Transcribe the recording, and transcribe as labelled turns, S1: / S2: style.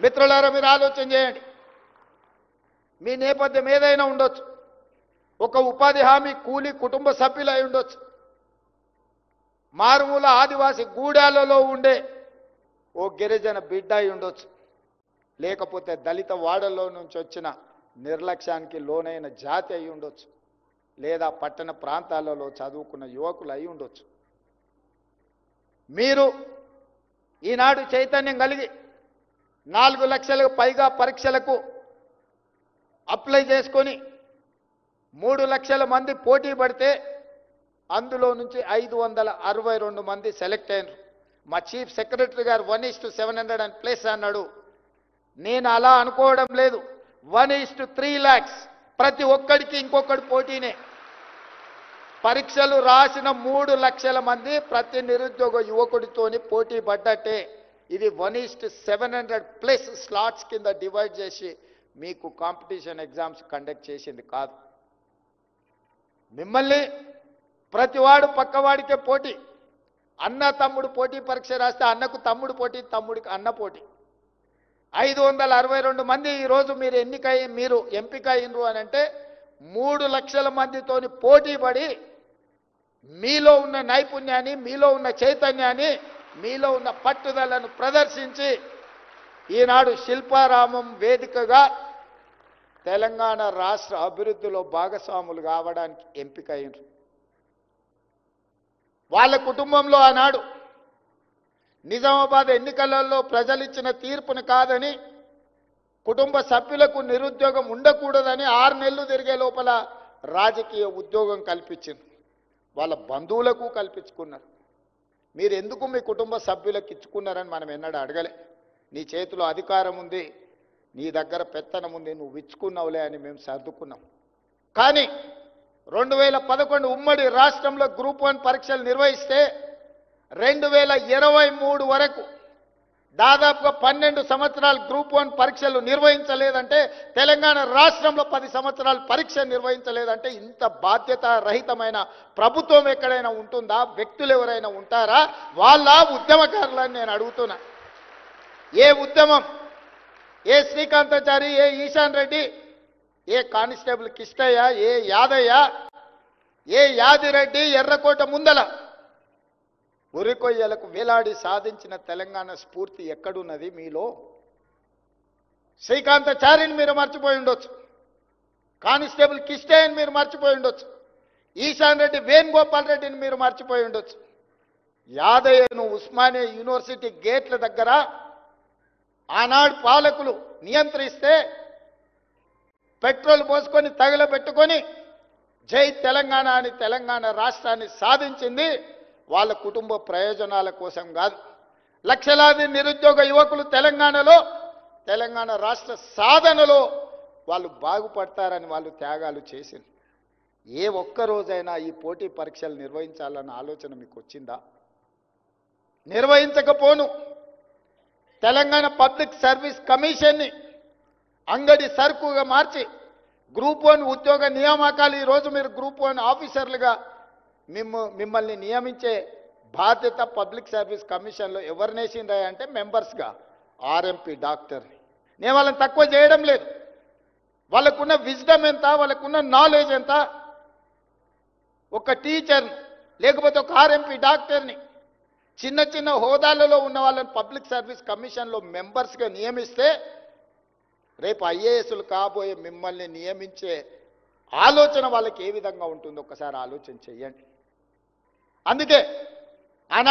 S1: మిత్రులారా, మీరు ఆలోచన చేయండి. మీ నేపథ్యం ఏదైనా ఉండొచ్చు. ఒక ఉపాధి హామీ కూలి కుటుంబ సభ్యులు అయి ఉండొచ్చు. మారుమూల ఆదివాసి గూడాలలో ఉండే ఓ గిరిజన బిడ్డ అయి ఉండొచ్చు. లేకపోతే దళిత వాడల్లో నుంచి వచ్చిన నిర్లక్ష్యానికి లోనైన జాతి అయి ఉండొచ్చు. లేదా పట్టణ ప్రాంతాలలో చదువుకున్న యువకులు అయి ఉండొచ్చు. మీరు ఈనాడు చైతన్యం కలిగి 4 లక్షలకు పైగా పరీక్షలకు అప్లై చేసుకొని 3 లక్షల మంది పోటీ పడితే అందులో నుంచి 562 మంది సెలెక్ట్ అయినారు. మా చీఫ్ సెక్రటరీ గారు 1:700+ అన్నాడు. నేను అలా అనుకోవడం లేదు. 1:3 lakhs. ప్రతి ఒక్కడికి ఇంకొకటి పోటీనే. పరీక్షలు రాసిన 3 లక్షల మంది ప్రతి నిరుద్యోగ యువకుడితోని పోటీ పడ్డట్టే. ఇది 1:700+ స్లాట్స్ కింద డివైడ్ చేసి మీకు కాంపిటీషన్ ఎగ్జామ్స్ కండక్ట్ చేసింది కాదు. మిమ్మల్ని ప్రతివాడు పక్కవాడికే పోటీ. అన్న తమ్ముడు పోటీ పరీక్ష రాస్తే అన్నకు తమ్ముడు పోటీ, తమ్ముడికి అన్న పోటీ. 562 మంది ఈరోజు మీరు ఎంపిక అయినరు అని అంటే 3 లక్షల మందితోని పోటీ పడి మీలో ఉన్న నైపుణ్యాన్ని, మీలో ఉన్న చైతన్యాన్ని, మీలో ఉన్న పట్టుదలను ప్రదర్శించి ఈనాడు శిల్పారామం వేదికగా తెలంగాణ రాష్ట్ర అభివృద్ధిలో భాగస్వాములు కావడానికి ఎంపిక అయినరు. వాళ్ళ కుటుంబంలో ఆనాడు నిజామాబాద్ ఎన్నికలలో ప్రజలిచ్చిన తీర్పును కాదని, కుటుంబ సభ్యులకు నిరుద్యోగం ఉండకూడదని 6 నెలలు తిరిగే లోపల రాజకీయ ఉద్యోగం కల్పించింది. వాళ్ళ బంధువులకు కల్పించుకున్నారు. మీరు ఎందుకు మీ కుటుంబ సభ్యులకు ఇచ్చుకున్నారని మనం ఎన్నడూ అడగలే. నీ చేతిలో అధికారం ఉంది, నీ దగ్గర పెత్తనం ఉంది, నువ్వు ఇచ్చుకున్నావులే అని మేము సర్దుకున్నాం. కానీ 2011 ఉమ్మడి రాష్ట్రంలో గ్రూప్ 1 పరీక్షలు నిర్వహిస్తే 2023 వరకు దాదాపుగా 12 సంవత్సరాలు గ్రూప్ 1 పరీక్షలు నిర్వహించలేదంటే, తెలంగాణ రాష్ట్రంలో 10 సంవత్సరాలు పరీక్ష నిర్వహించలేదంటే ఇంత బాధ్యత రహితమైన ప్రభుత్వం ఎక్కడైనా ఉంటుందా? వ్యక్తులు ఎవరైనా ఉంటారా? వాళ్ళ ఉద్యమకారులని నేను అడుగుతున్నా. ఏ ఉద్యమం, ఏ శ్రీకాంతాచారి, ఏ ఈశాన్ రెడ్డి, ఏ కానిస్టేబుల్ కిష్టయ్య, ఏ యాదయ్య, ఏ యాదిరెడ్డి ఎర్రకోట ముందల ఉరికొయ్యలకు వేలాడి సాధించిన తెలంగాణ స్ఫూర్తి ఎక్కడున్నది మీలో? శ్రీకాంతాచారిని మీరు మర్చిపోయి ఉండొచ్చు, కానిస్టేబుల్ కిష్టయ్యని మీరు మర్చిపోయి ఉండొచ్చు, ఈశాన్ రెడ్డి, వేణుగోపాల్ రెడ్డిని మీరు మర్చిపోయి ఉండొచ్చు. యాదయ్యను ఉస్మానియా యూనివర్సిటీ గేట్ల దగ్గర ఆనాడు పాలకులు నియంత్రిస్తే పెట్రోల్ పోసుకొని తగలబెట్టుకొని జై తెలంగాణ అని తెలంగాణ రాష్ట్రాన్ని సాధించింది వాళ్ళ కుటుంబ ప్రయోజనాల కోసం కాదు. లక్షలాది నిరుద్యోగ యువకులు తెలంగాణ రాష్ట్ర సాధనలో వాళ్ళు బాగుపడతారని వాళ్ళు త్యాగాలు చేసింది. ఏ ఒక్క రోజైనా ఈ పోటీ పరీక్షలు నిర్వహించాలన్న ఆలోచన మీకు వచ్చిందా? నిర్వహించకపోను తెలంగాణ పబ్లిక్ సర్వీస్ కమిషన్ని అంగడి సరుకుగా మార్చి గ్రూప్ 1 ఉద్యోగ నియామకాలు ఈరోజు మీరు గ్రూప్ 1 ఆఫీసర్లుగా మిమ్మల్ని నియమించే బాధ్యత పబ్లిక్ సర్వీస్ కమిషన్లో ఎవరినేసిందా అంటే మెంబర్స్గా ఆర్ఎంపీ డాక్టర్ని. నేను వాళ్ళని తక్కువ చేయడం లేదు. వాళ్ళకున్న విజ్డమ్ ఎంత, వాళ్ళకున్న నాలెడ్జ్ ఎంత. ఒక టీచర్ని లేకపోతే ఒక ఆర్ఎంపీ డాక్టర్ని చిన్న చిన్న హోదాలలో ఉన్న వాళ్ళని పబ్లిక్ సర్వీస్ కమిషన్లో మెంబర్స్గా నియమిస్తే రేపు ఐఏఎస్లు కాబోయే మిమ్మల్ని నియమించే ఆలోచన వాళ్ళకి ఏ విధంగా ఉంటుందో ఒకసారి ఆలోచన చెయ్యండి. అందుకే